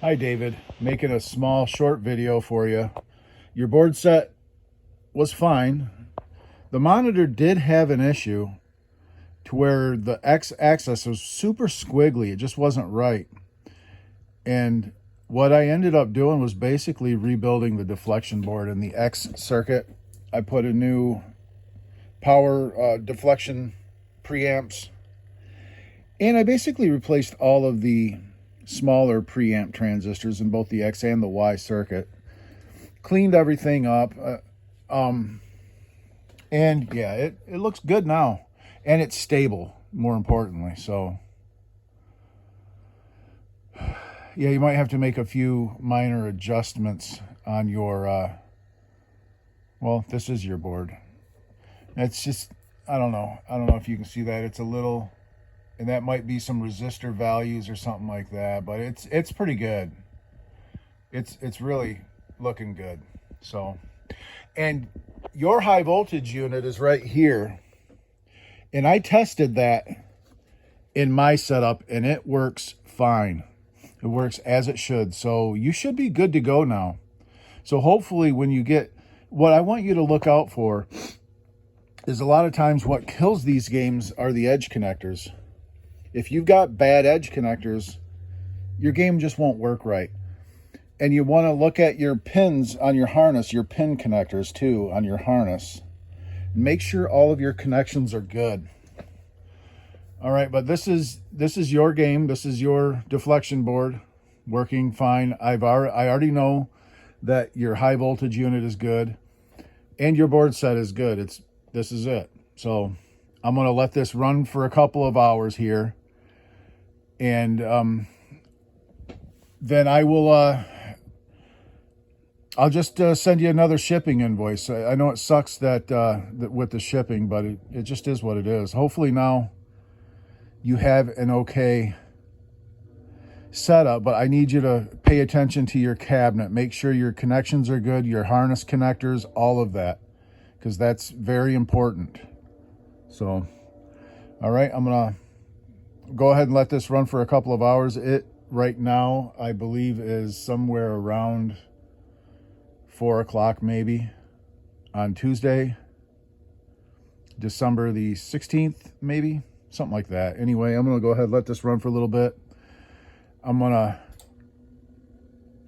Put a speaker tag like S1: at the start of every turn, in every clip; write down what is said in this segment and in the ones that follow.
S1: Hi David, making a small short video for you. Your board set was fine. The monitor did have an issue to where the x-axis was super squiggly. It just wasn't right. And what I ended up doing was basically rebuilding the deflection board in the X circuit. I put a new power deflection preamps, and I basically replaced all of the smaller preamp transistors in both the X and the Y circuit. Cleaned everything up, and yeah, it looks good now, and it's stable, more importantly. So yeah, you might have to make a few minor adjustments on your well, this is your board. It's just, I don't know if you can see that. It's a little, and that might be some resistor values or something like that, but it's pretty good. It's really looking good. So, and your high voltage unit is right here, and I tested that in my setup and it works fine. It works as it should. So you should be good to go now. So hopefully when you get, what I want you to look out for is a lot of times what kills these games are the edge connectors. If you've got bad edge connectors, your game just won't work right. And you want to look at your pins on your harness, your pin connectors too on your harness. Make sure all of your connections are good. All right, but this is your game. This is your deflection board working fine. I already know that your high voltage unit is good and your board set is good. This is it. So I'm going to let this run for a couple of hours here, and then I will I'll just send you another shipping invoice. I know it sucks that with the shipping, but it just is what it is. Hopefully now you have an okay setup, but I need you to pay attention to your cabinet. Make sure your connections are good, your harness connectors, all of that, because that's very important. So, all right, I'm gonna go ahead and let this run for a couple of hours. It right now, I believe, is somewhere around 4 o'clock maybe on Tuesday, December the 16th, maybe. Something like that. Anyway, I'm going to go ahead and let this run for a little bit. I'm going to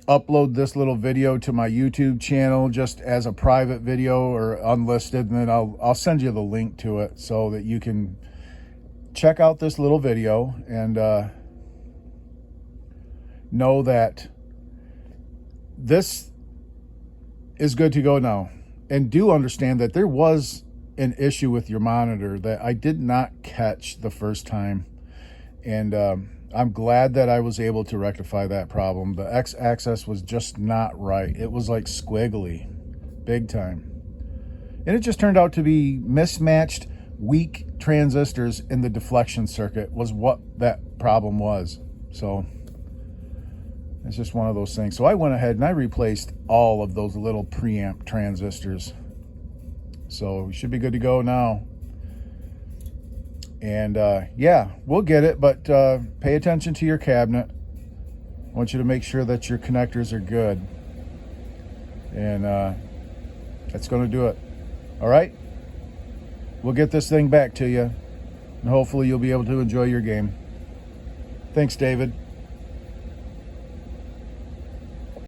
S1: upload this little video to my YouTube channel just as a private video or unlisted, and then I'll send you the link to it so that you can check out this little video and know that this is good to go now. And do understand that there was an issue with your monitor that I did not catch the first time, and I'm glad that I was able to rectify that problem. The x-axis was just not right. It was like squiggly, big time, and it just turned out to be mismatched weak transistors in the deflection circuit was what that problem was. So it's just one of those things. So I went ahead and I replaced all of those little preamp transistors. So we should be good to go now. And yeah, we'll get it, but pay attention to your cabinet. I want you to make sure that your connectors are good. And that's going to do it. All right? We'll get this thing back to you, and hopefully you'll be able to enjoy your game. Thanks, David.